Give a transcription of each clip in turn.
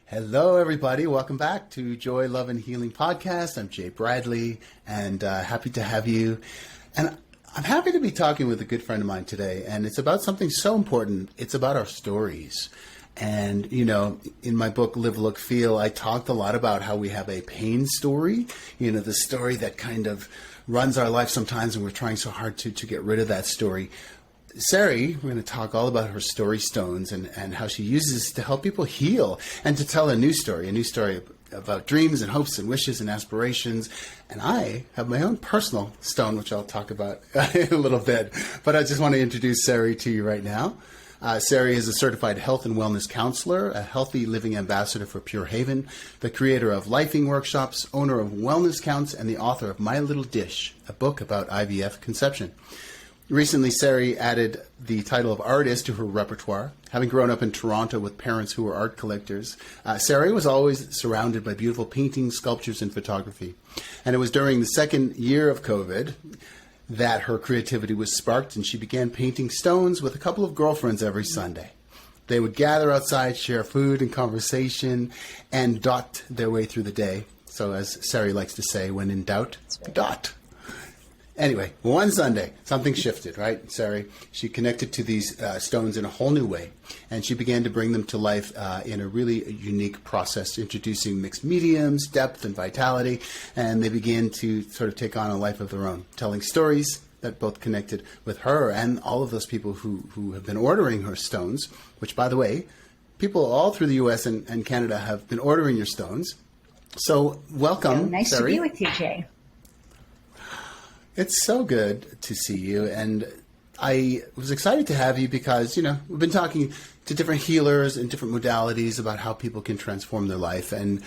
Hello, everybody. Welcome back to Joy, Love, and Healing Podcast. I'm Jay Bradley, and happy to have you. And I'm happy to be talking with a good friend of mine today, and it's about something so important. It's about our stories. And, you know, in my book, Live, Look, Feel, I talked a lot about how we have a pain story, you know, the story that kind of runs our life sometimes, and we're trying so hard to get rid of that story. Sari, we're going to talk all about her story stones and how she uses to help people heal and to tell a new story about dreams and hopes and wishes and aspirations. And I have my own personal stone, which I'll talk about in a little bit. But I just want to introduce Sari to you right now. Sari is a certified health and wellness counselor, a healthy living ambassador for Pure Haven, the creator of Lifing Workshops, owner of Wellness Counts, and the author of My Little Dish, a book about IVF conception. Recently, Sari added the title of artist to her repertoire. Having grown up in Toronto with parents who were art collectors, Sari was always surrounded by beautiful paintings, sculptures, and photography. And it was during the second year of COVID that her creativity was sparked, and she began painting stones with a couple of girlfriends every Sunday. They would gather outside, share food and conversation, and dot their way through the day. So as Sari likes to say, when in doubt, dot. Anyway, one Sunday, something shifted, right, Sari? She connected to these stones in a whole new way, and she began to bring them to life in a really unique process, introducing mixed mediums, depth, and vitality, and they began to sort of take on a life of their own, telling stories that both connected with her and all of those people who have been ordering her stones, which, by the way, people all through the U.S. and Canada have been ordering your stones. So welcome, so nice Sari. to be with you, Jay. It's so good to see you, and I was excited to have you because, you know, we've been talking to different healers and different modalities about how people can transform their life, and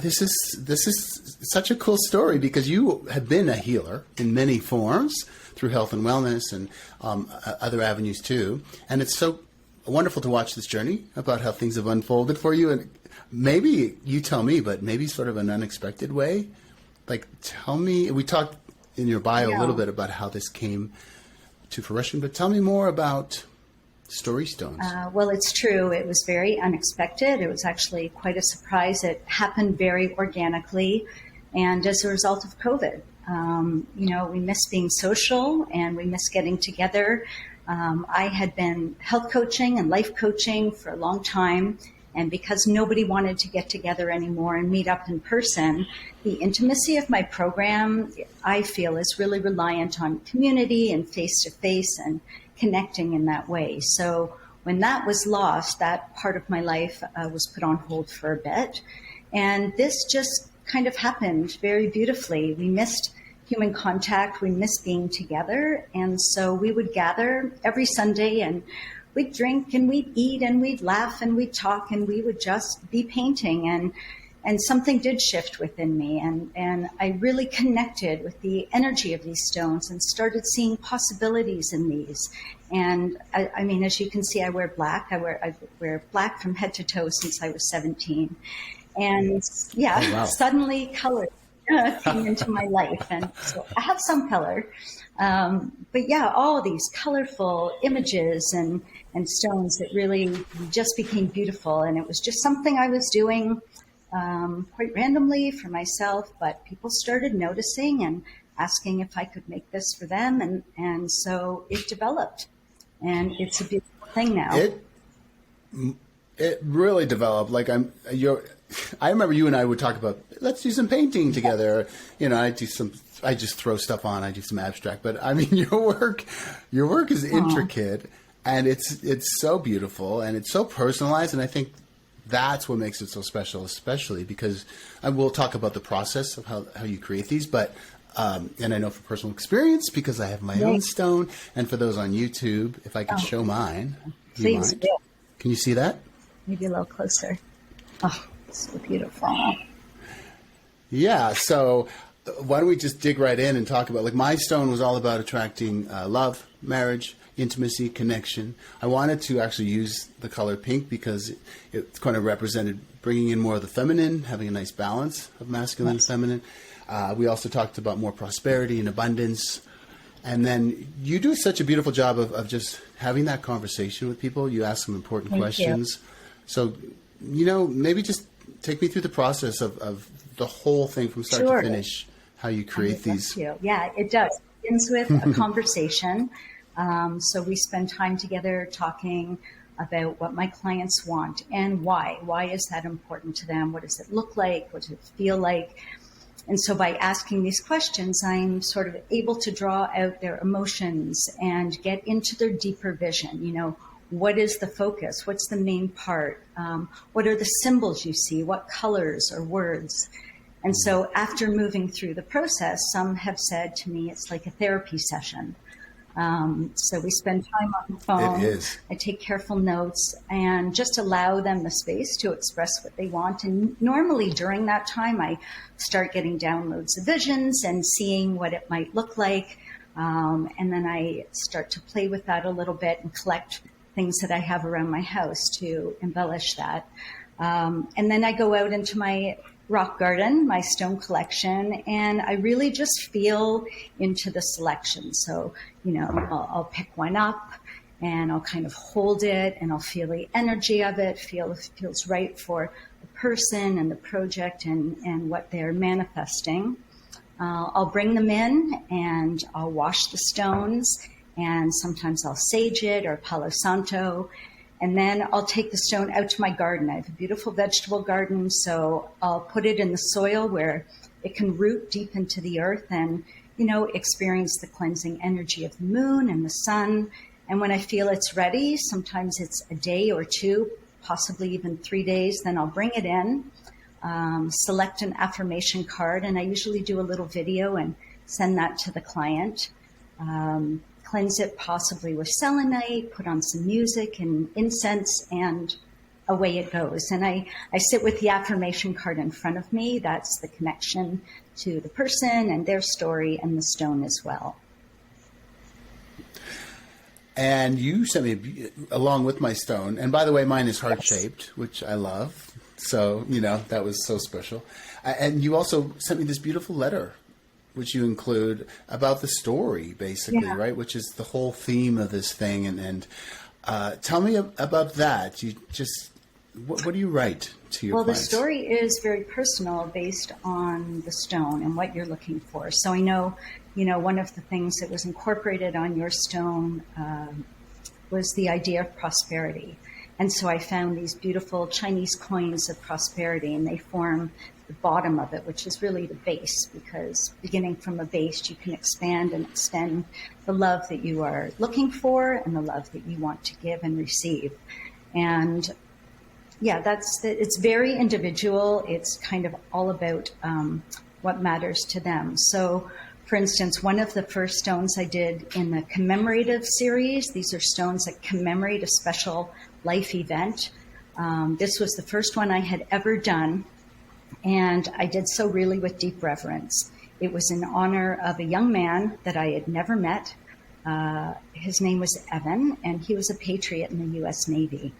this is such a cool story because you have been a healer in many forms through health and wellness and other avenues too, and it's so wonderful to watch this journey about how things have unfolded for you, and maybe you tell me, but maybe sort of an unexpected way. Like, tell me, we talked in your bio a little bit about how this came to fruition, but tell me more about Story Stones. Well, it's true. It was very unexpected. It was actually quite a surprise. It happened very organically and as a result of COVID. You know, we miss being social and we miss getting together. I had been health coaching and life coaching for a long time. And because nobody wanted to get together anymore and meet up in person, the intimacy of my program, I feel, is really reliant on community and face-to-face and connecting in that way. So when that was lost, that part of my life was put on hold for a bit. And this just kind of happened very beautifully. We missed human contact. We missed being together. And so we would gather every Sunday and we'd drink and we'd eat and we'd laugh and we'd talk and we would just be painting, and something did shift within me, and I really connected with the energy of these stones and started seeing possibilities in these. And I mean, as you can see, I wear black. I wear black from head to toe since I was 17, and yeah, oh, wow. Suddenly color came into my life, and so I have some color. But yeah, all these colorful images and stones that really just became beautiful. And it was just something I was doing quite randomly for myself, but people started noticing and asking if I could make this for them. And so it developed, and it's a beautiful thing now. It really developed. Like I remember you and I would talk about, let's do some painting together. You know, I just throw stuff on. I do some abstract, but I mean, your work is intricate, and it's so beautiful, and it's so personalized. And I think that's what makes it so special, especially because I will talk about the process of how you create these, but and I know from personal experience because I have my own stone. And for those on YouTube, if I could show mine, please do. Can you see that? Maybe a little closer. Oh, so beautiful. Yeah. So why don't we just dig right in and talk about, like, my stone was all about attracting love, marriage, intimacy, connection. I wanted to actually use the color pink because it kind of represented bringing in more of the feminine, having a nice balance of masculine and feminine. We also talked about more prosperity and abundance. And then you do such a beautiful job of just having that conversation with people. You ask them important questions. So maybe just take me through the process of the whole thing from start Sure. to finish, how you create these. Yeah, it does. It begins with a conversation. So we spend time together talking about what my clients want and why. Why is that important to them? What does it look like? What does it feel like? And so by asking these questions, I'm sort of able to draw out their emotions and get into their deeper vision. What is the focus? What's the main part? What are the symbols you see? What colors or words? And so after moving through the process, some have said to me, it's like a therapy session. So we spend time on the phone. It is. I take careful notes and just allow them the space to express what they want. And normally during that time, I start getting downloads of visions and seeing what it might look like. And then I start to play with that a little bit and collect things that I have around my house to embellish that. And then I go out into my rock garden, my stone collection, and I really just feel into the selection. So, I'll pick one up and I'll kind of hold it and I'll feel the energy of it, feel if it feels right for the person and the project and what they're manifesting. I'll bring them in and I'll wash the stones, and sometimes I'll sage it or Palo Santo. And then I'll take the stone out to my garden. I have a beautiful vegetable garden, so I'll put it in the soil where it can root deep into the earth and, experience the cleansing energy of the moon and the sun. And when I feel it's ready, sometimes it's a day or two, possibly even 3 days, then I'll bring it in, select an affirmation card, and I usually do a little video and send that to the client. Cleanse it possibly with selenite, put on some music and incense, and away it goes. And I sit with the affirmation card in front of me. That's the connection to the person and their story and the stone as well. And you sent me, along with my stone, and by the way, mine is heart-shaped, which I love. So, that was so special. And you also sent me this beautiful letter, which you include about the story, basically, right? Which is the whole theme of this thing. And tell me about that. What do you write to your clients? The story is very personal, based on the stone and what you're looking for. So I know, one of the things that was incorporated on your stone was the idea of prosperity. And so I found these beautiful Chinese coins of prosperity, and they form the bottom of it, which is really the base, because beginning from a base, you can expand and extend the love that you are looking for and the love that you want to give and receive. And it's very individual. It's kind of all about what matters to them. So, for instance, one of the first stones I did in the commemorative series, these are stones that commemorate a special life event. This was the first one I had ever done, and I did so really with deep reverence. It was in honor of a young man that I had never met. His name was Evan, and he was a patriot in the U.S. Navy.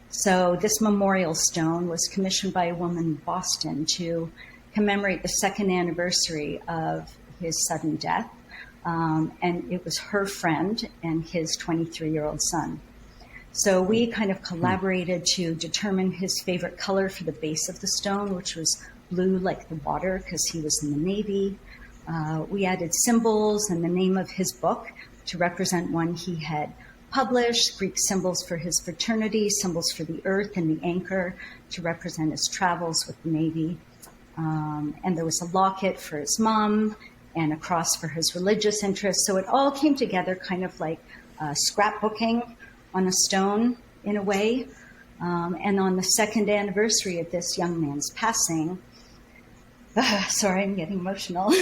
So this memorial stone was commissioned by a woman in Boston to commemorate the second anniversary of his sudden death. And it was her friend and his 23-year-old son. So we kind of collaborated to determine his favorite color for the base of the stone, which was blue like the water, because he was in the Navy. We added symbols and the name of his book to represent one he had published, Greek symbols for his fraternity, symbols for the earth and the anchor to represent his travels with the Navy. And there was a locket for his mom and a cross for his religious interests. So it all came together kind of like scrapbooking on a stone in a way. And on the second anniversary of this young man's passing, sorry, I'm getting emotional.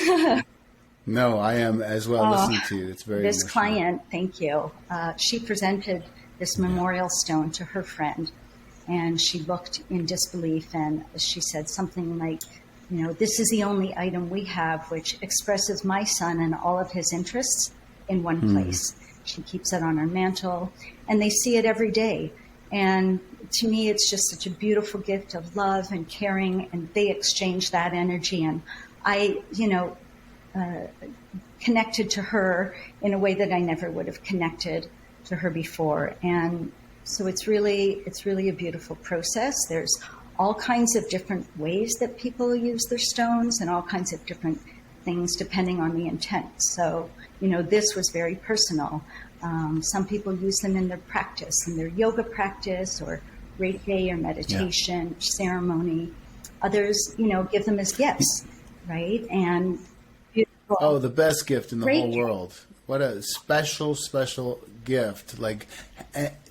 No, I am as well listening to you. It's very This emotional. client, thank you. She presented this memorial stone to her friend, and she looked in disbelief, and she said something like, this is the only item we have which expresses my son and all of his interests in one place. She keeps it on her mantle, and they see it every day. And to me, it's just such a beautiful gift of love and caring, and they exchange that energy. And I, connected to her in a way that I never would have connected to her before. And So it's really a beautiful process. There's all kinds of different ways that people use their stones and all kinds of different things depending on the intent. So, this was very personal. Some people use them in their practice, in their yoga practice or Reiki or meditation, ceremony. Others, give them as gifts, right? And beautiful. Oh, the best gift in the whole Great. world. What a special, special gift. Like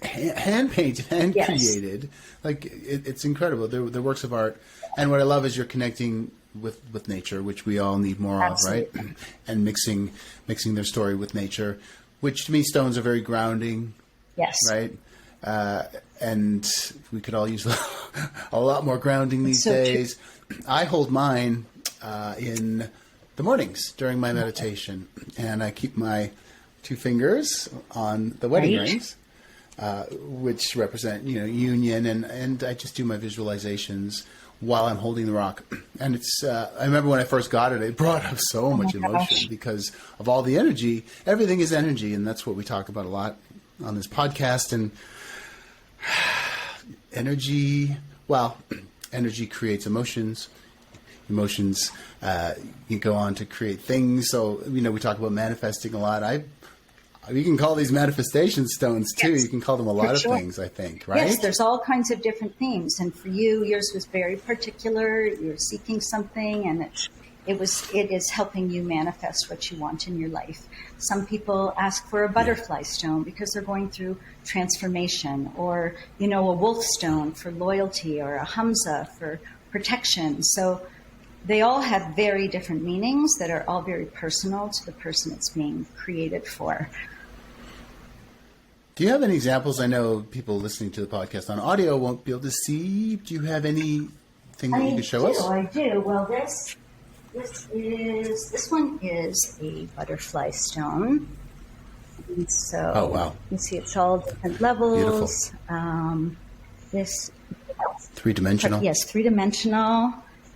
hand painted, hand created. Like it's incredible. They're works of art. And what I love is you're connecting with nature, which we all need more Absolutely. of, right? And mixing their story with nature, which to me stones are very grounding. Yes. Right? And we could all use a lot more grounding these so days. I hold mine in the mornings during my meditation, and I keep my 2 fingers on the wedding rings, which represent union, and I just do my visualizations while I'm holding the rock. And it's I remember when I first got it, it brought up so much emotion because of all the energy. Everything is energy, and that's what we talk about a lot on this podcast. And energy creates emotions. Emotions you go on to create things. So we talk about manifesting a lot. You can call these manifestation stones too. Yes, you can call them a lot of things, I think, right? Yes, there's all kinds of different themes. And for you, yours was very particular. You're seeking something, and it is helping you manifest what you want in your life. Some people ask for a butterfly stone because they're going through transformation, or a wolf stone for loyalty, or a Hamza for protection. So they all have very different meanings that are all very personal to the person it's being created for. Do you have any examples? I know people listening to the podcast on audio won't be able to see. Do you have anything that you can show us? I do. Well, this one is a butterfly stone. And so oh, wow. You see it's all different levels. Beautiful. This 3-dimensional. Yes, 3-dimensional.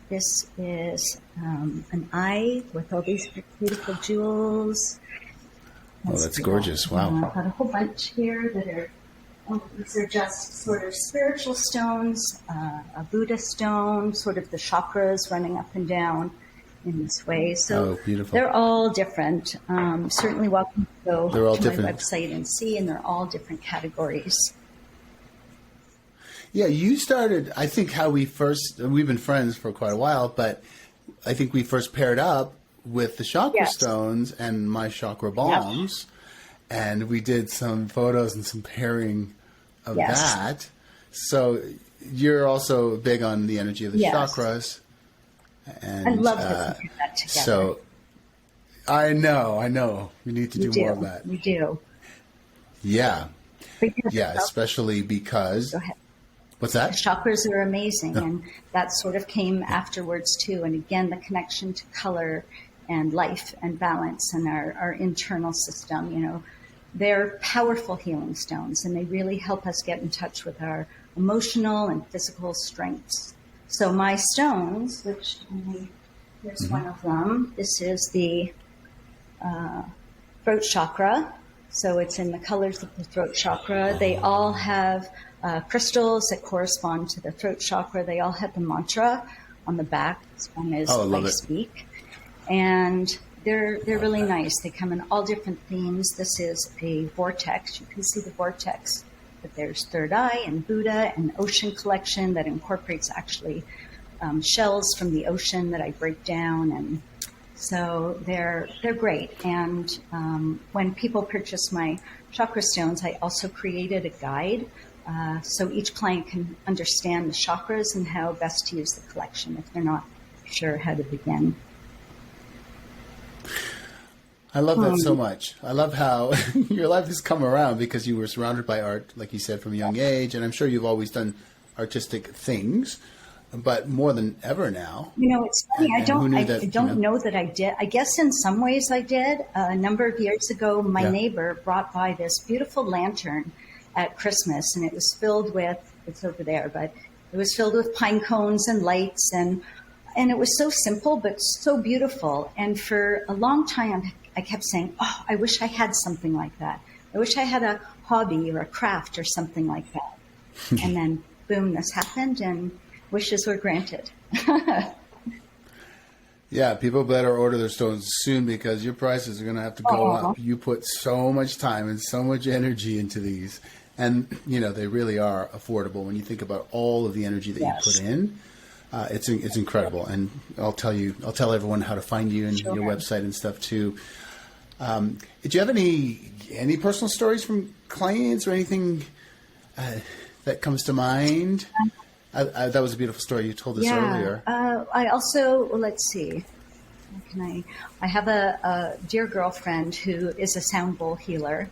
This is an eye with all these beautiful jewels. Oh, that's gorgeous. Wow. I've got a whole bunch here that are, these are just sort of spiritual stones, a Buddha stone, sort of the chakras running up and down in this way. So beautiful. They're all different. Certainly welcome to go They're all to different. my website and see, and they're all different categories. Yeah, you started, I think we've been friends for quite a while, but I think we first paired up with the chakra stones and my chakra bombs, and we did some photos and some pairing of that. So you're also big on the energy of the chakras. And, I love that we put that together. So I know. We need to do more of that. We do. Yeah. Especially because... Go ahead. What's that? The chakras are amazing, and that sort of came afterwards too. And again, the connection to color and life and balance and our internal system, they're powerful healing stones, and they really help us get in touch with our emotional and physical strengths. So my stones, which here's one of them. This is the throat chakra. So it's in the colors of the throat chakra. They all have crystals that correspond to the throat chakra. They all have the mantra on the back. This one is I speak. And they're really nice. They come in all different themes. This is a vortex. You can see the vortex. But there's third eye and Buddha and ocean collection that incorporates actually shells from the ocean that I break down. And so they're great. And when people purchase my chakra stones, I also created a guide so each client can understand the chakras and how best to use the collection if they're not sure how to begin. I love that so much. I love how your life has come around because you were surrounded by art, like you said, from a young age. And I'm sure you've always done artistic things, but more than ever now. It's funny. I don't know that I did. I guess in some ways I did. A number of years ago, my neighbor brought by this beautiful lantern at Christmas, and it was filled with, it's over there, but it was filled with pine cones and lights, and it was so simple, but so beautiful. And for a long time, I kept saying, oh, I wish I had something like that. I wish I had a hobby or a craft or something like that. And then, boom, this happened, and wishes were granted. Yeah, people better order their stones soon because your prices are going to have to go up. You put so much time and so much energy into these. And, they really are affordable when you think about all of the energy that you put in. It's incredible. And I'll tell everyone how to find you and your website and stuff too. Did you have any personal stories from clients or anything that comes to mind? That was a beautiful story you told us earlier. I also, let's see, I have a dear girlfriend who is a sound bowl healer,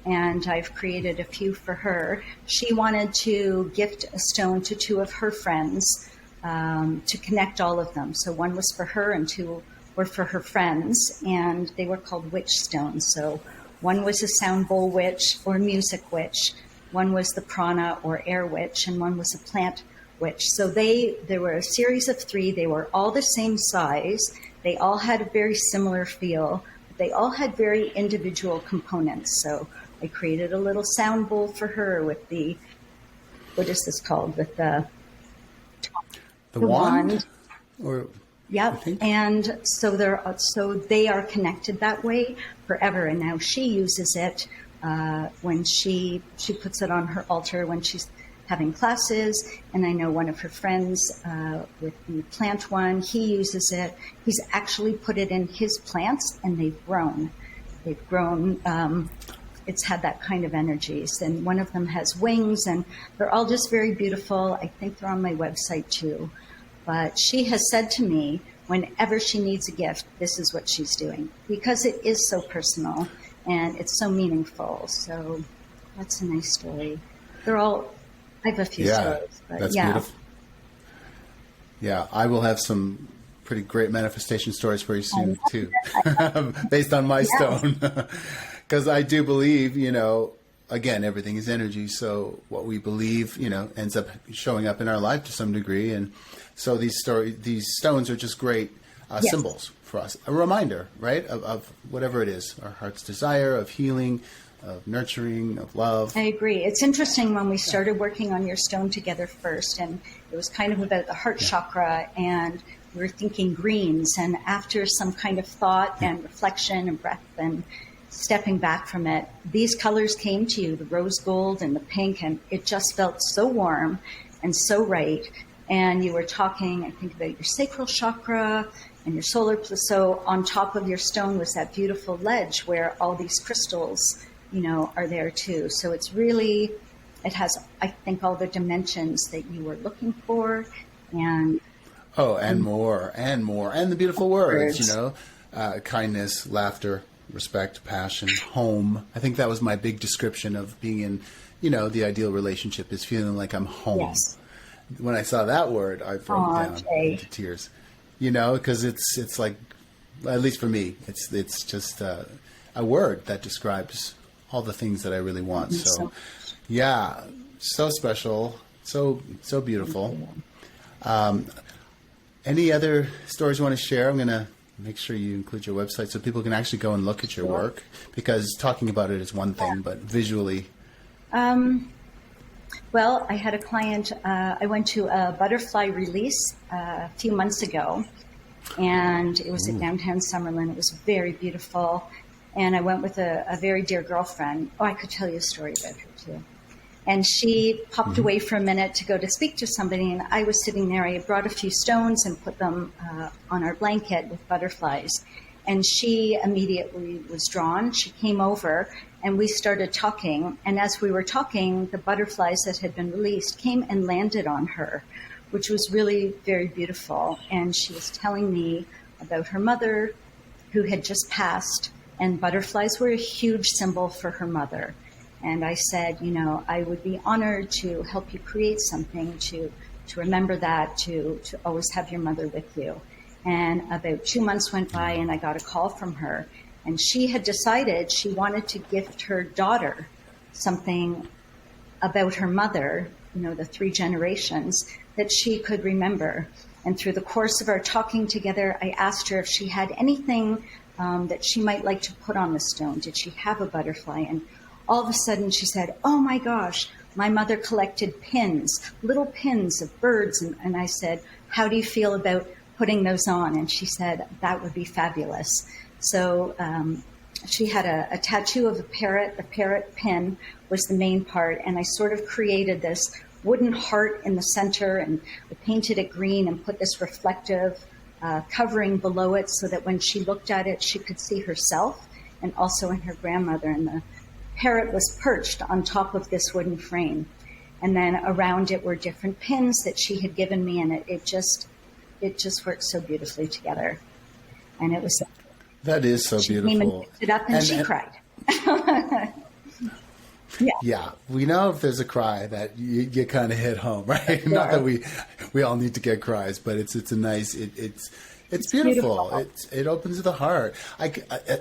and I've created a few for her. She wanted to gift a stone to two of her friends to connect all of them. So one was for her and two were for her friends, and they were called witch stones. So one was a sound bowl witch or music witch, one was the prana or air witch, and one was a plant witch. So there were a series of three. They were all the same size. They all had a very similar feel. But they all had very individual components. So I created a little sound bowl for her with what is this called? With the wand? Yep. And so they are connected that way forever. And now she uses it when she puts it on her altar when she's having classes. And I know one of her friends with the plant one, he uses it. He's actually put it in his plants, and they've grown. It's had that kind of energies. And one of them has wings, and they're all just very beautiful. I think they're on my website too. But she has said to me, whenever she needs a gift, this is what she's doing, because it is so personal and it's so meaningful. So that's a nice story. I have a few stories. But that's beautiful. Yeah, I will have some pretty great manifestation stories for you soon too, based on my stone. Because I do believe, again, everything is energy. So what we believe, ends up showing up in our life to some degree. And so these stones are just great symbols for us. A reminder, right, of whatever it is, our heart's desire, of healing, of nurturing, of love. I agree. It's interesting when we started working on your stone together first, and it was kind of about the heart chakra, and we were thinking greens. And after some kind of thought and reflection and breath and stepping back from it, these colors came to you, the rose gold and the pink, and it just felt so warm and so right. And you were talking, I think, about your sacral chakra and your solar plexus. So on top of your stone was that beautiful ledge where all these crystals, are there too. So it has, I think, all the dimensions that you were looking for. And more, and the beautiful words, kindness, laughter, respect, passion, home. I think that was my big description of being in, the ideal relationship is feeling like I'm home. Yes. When I saw that word, I broke down into tears, because it's like, at least for me, it's just a word that describes all the things that I really want. So yeah, so special, so beautiful. Any other stories you want to share? I'm going to make sure you include your website so people can actually go and look at your work, because talking about it is one thing, but visually. Well, I had a client, I went to a butterfly release a few months ago, and it was at downtown Summerlin. It was very beautiful. And I went with a very dear girlfriend. I could tell you a story about her too. And she popped away for a minute to go to speak to somebody, and I was sitting there. I had brought a few stones and put them on our blanket with butterflies. And she immediately was drawn. She came over, and we started talking. And as we were talking, the butterflies that had been released came and landed on her, which was really very beautiful. And she was telling me about her mother, who had just passed, and butterflies were a huge symbol for her mother. And I said, I would be honored to help you create something to remember that, to always have your mother with you. And about 2 months went by, and I got a call from her. And she had decided she wanted to gift her daughter something about her mother, the 3 generations, that she could remember. And through the course of our talking together, I asked her if she had anything that she might like to put on the stone. Did she have a butterfly? And all of a sudden she said, "Oh my gosh, my mother collected pins, little pins of birds." And I said, "How do you feel about putting those on?" And she said, "That would be fabulous." So she had a tattoo of a parrot. The parrot pin was the main part. And I sort of created this wooden heart in the center, and I painted it green and put this reflective covering below it so that when she looked at it, she could see herself and also in her grandmother. And the parrot was perched on top of this wooden frame. And then around it were different pins that she had given me, and it just worked so beautifully together. And it was... That is so she beautiful. Came and picked it up, and she cried. Yeah, we know if there's a cry that you kind of hit home, right? Yeah. Not that we all need to get cries, but it's a nice, it's beautiful. It opens the heart.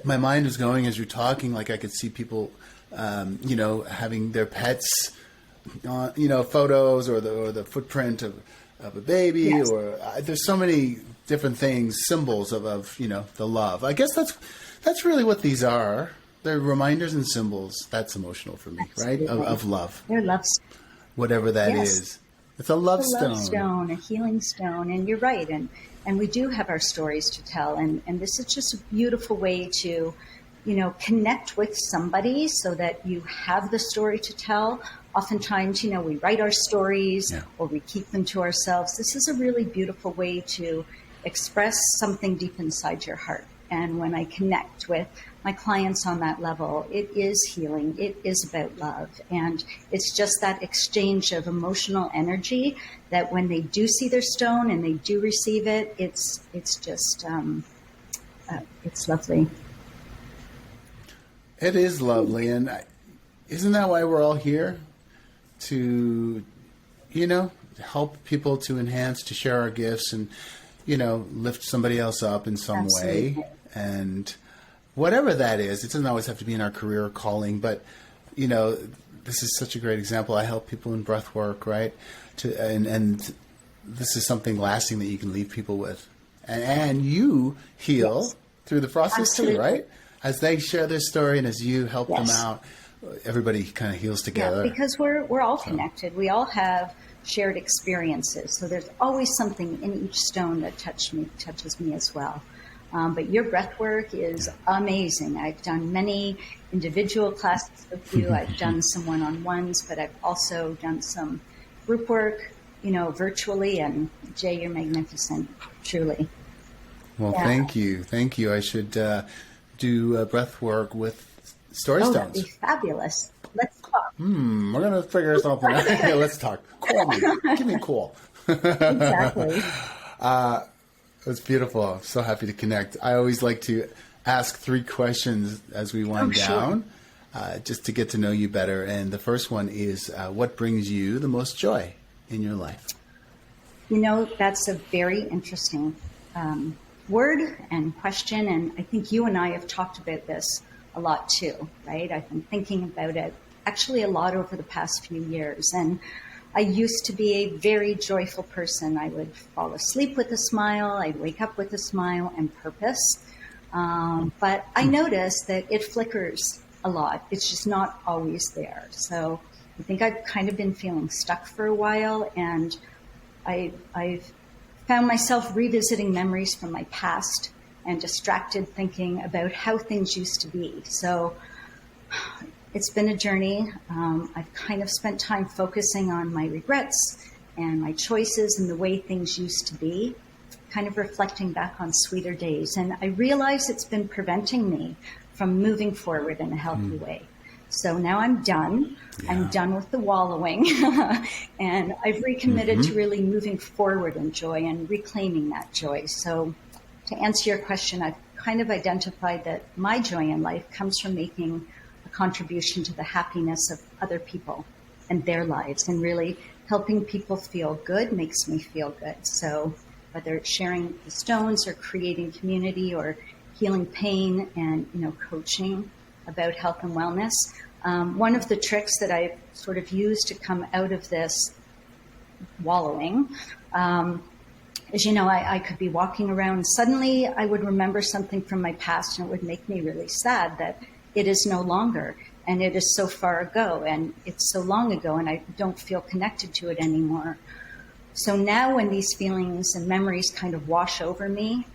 My mind was going as you're talking, like I could see people, having their pets, photos or the footprint of a baby, yes. Or there's so many different things, symbols of the love. I guess that's really what these are. They're reminders and symbols. That's emotional for me, absolutely. Right? Of love. They're love. Whatever that yes. is. It's a love stone. A love stone, a healing stone. And you're right. And we do have our stories to tell. And this is just a beautiful way to, connect with somebody so that you have the story to tell. Oftentimes, we write our stories yeah. or we keep them to ourselves. This is a really beautiful way to express something deep inside your heart. And when I connect with my clients on that level, it is healing. It is about love. And it's just that exchange of emotional energy that when they do see their stone and they do receive it, it's just, it's lovely. It is lovely. And isn't that why we're all here? To, help people, to enhance, to share our gifts and, lift somebody else up in some absolutely. Way. And whatever that is, it doesn't always have to be in our career or calling, but, this is such a great example. I help people in breath work, right? And this is something lasting that you can leave people with. And you heal yes. through the process absolutely. Too, right? As they share their story and as you help yes. them out, everybody kind of heals together. Yeah, because we're all connected. We all have shared experiences. So there's always something in each stone that touches me as well. But your breath work is amazing. I've done many individual classes with you. I've done some one-on-ones, but I've also done some group work, virtually. And Jay, you're magnificent, truly. Well, yeah. Thank you. Thank you. I should do breath work with story stones. That'd be fabulous. Let's talk. We're going to figure something out. Yeah, let's talk. Call me. Give me a call. Exactly. It's beautiful. I'm so happy to connect. I always like to ask 3 questions as we wind down, just to get to know you better. And the first one is, what brings you the most joy in your life? That's a very interesting word and question. And I think you and I have talked about this a lot too, right? I've been thinking about it actually a lot over the past few years. And I used to be a very joyful person. I would fall asleep with a smile. I'd wake up with a smile and purpose. But I noticed that it flickers a lot. It's just not always there. So I think I've kind of been feeling stuck for a while. And I've found myself revisiting memories from my past and distracted thinking about how things used to be. So it's been a journey. I've kind of spent time focusing on my regrets and my choices and the way things used to be, kind of reflecting back on sweeter days. And I realize it's been preventing me from moving forward in a healthy way. So now I'm done. Yeah. I'm done with the wallowing. And I've recommitted to really moving forward in joy and reclaiming that joy. So to answer your question, I've kind of identified that my joy in life comes from making a contribution to the happiness of other people and their lives, and really helping people feel good makes me feel good. So whether it's sharing the stones or creating community or healing pain and, coaching about health and wellness. One of the tricks that I've sort of used to come out of this wallowing is, I could be walking around and suddenly I would remember something from my past and it would make me really sad that it is no longer. and it is so far ago, and it's so long ago, and I don't feel connected to it anymore. So now when these feelings and memories kind of wash over me,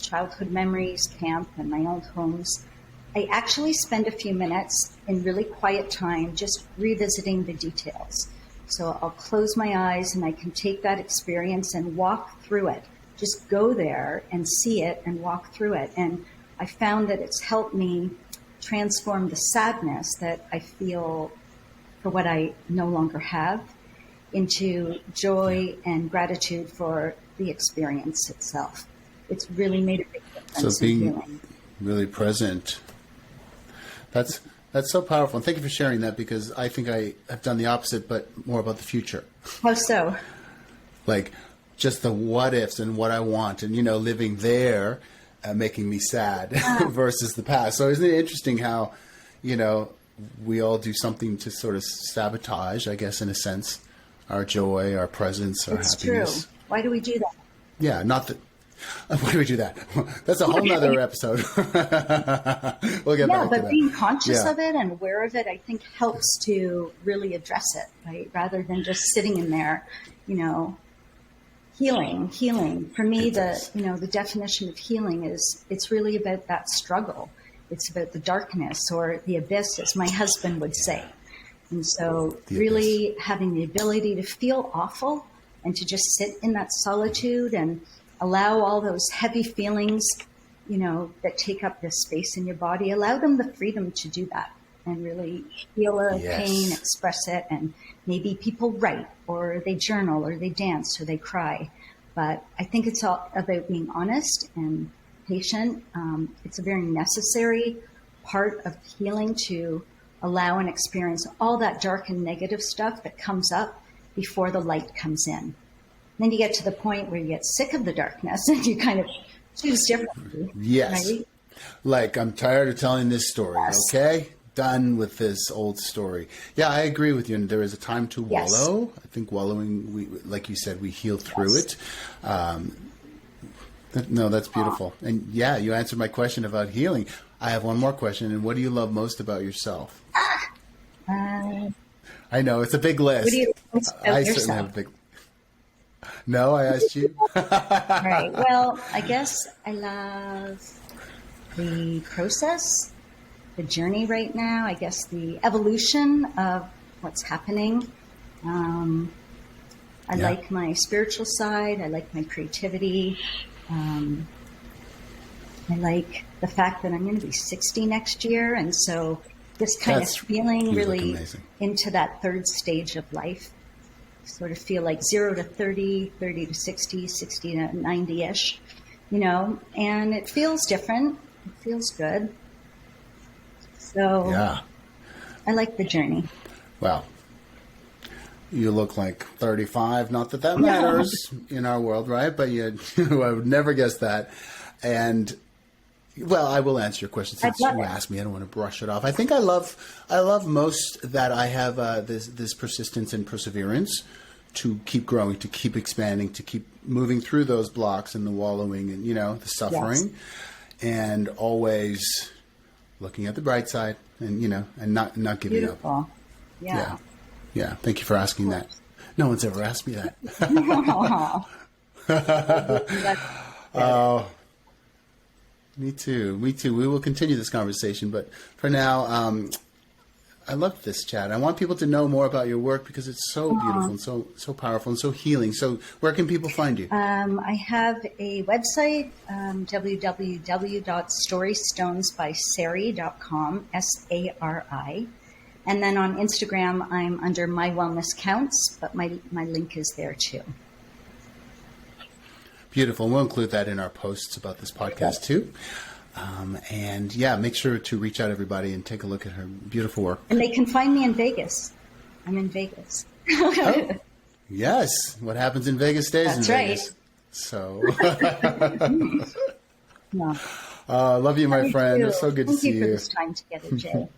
childhood memories, camp, and my old homes, I actually spend a few minutes in really quiet time just revisiting the details. So I'll close my eyes and I can take that experience and walk through it. Just go there and see it and walk through it. And I found that it's helped me transform the sadness that I feel for what I no longer have into joy and gratitude for the experience itself. It's really made a big difference. So being in healing. really present. That's so powerful. And thank you for sharing that, because I think I have done the opposite, but more about the future. How so? Like just the what ifs and what I want, and, living there, making me sad versus the past. So isn't it interesting how, we all do something to sort of sabotage, I guess, in a sense, our joy, our presence, our happiness. It's true. Why do we do that? Yeah, not that. Why do we do that? That's a whole nother episode. We'll get back to that. But being conscious of it and aware of it, I think helps to really address it, right? Rather than just sitting in there, healing. For me, the definition of healing is it's really about that struggle. It's about the darkness or the abyss, as my husband would say. And so really having the ability to feel awful and to just sit in that solitude and allow all those heavy feelings, that take up this space in your body, allow them the freedom to do that and really feel the pain, express it. And maybe people write or they journal or they dance or they cry. But I think it's all about being honest and patient. It's a very necessary part of healing to allow and experience all that dark and negative stuff that comes up before the light comes in. Then you get to the point where you get sick of the darkness and you kind of choose differently. Yes. Right? Like, I'm tired of telling this story. Yes. Okay? Done with this old story. Yeah, I agree with you. And there is a time to wallow. I think wallowing, like you said, we heal through it. No, that's beautiful. And yeah, you answered my question about healing. I have one more question. And what do you love most about yourself? I know, it's a big list. What do you love most about yourself? Certainly have a big. No, I asked you. Right. Well, I guess I love the process, the journey right now. I guess the evolution of what's happening. I like my spiritual side. I like my creativity. I like the fact that I'm going to be 60 next year. And so just kind of feeling really into that third stage of life. Sort of feel like 0 to 30, 30 to 60, 60 to 90-ish, and it feels different. It feels good. So I like the journey. Well, you look like 35. Not that matters in our world, right? But I would never guess that. And well, I will answer your question since you asked me. I don't want to brush it off. I think I love most that I have this persistence and perseverance to keep growing, to keep expanding, to keep moving through those blocks and the wallowing and the suffering, and always looking at the bright side and and not giving Beautiful. up. Yeah. Thank you for asking that. No one's ever asked me that. Oh. Me too. We will continue this conversation, but for now, I love this chat. I want people to know more about your work because it's so beautiful and so powerful and so healing. So where can people find you? I have a website, www.storystonesbysari.com, Sari. And then on Instagram, I'm under My Wellness Counts, but my link is there too. Beautiful. We'll include that in our posts about this podcast too. And make sure to reach out, everybody, and take a look at her beautiful work. And they can find me in Vegas. I'm in Vegas. Oh, yes. What happens in Vegas stays in Vegas. So, love you, my friend. It's so good to see you. Thank you for this time together, Jay.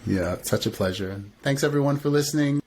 Yeah, it's such a pleasure. Thanks, everyone, for listening.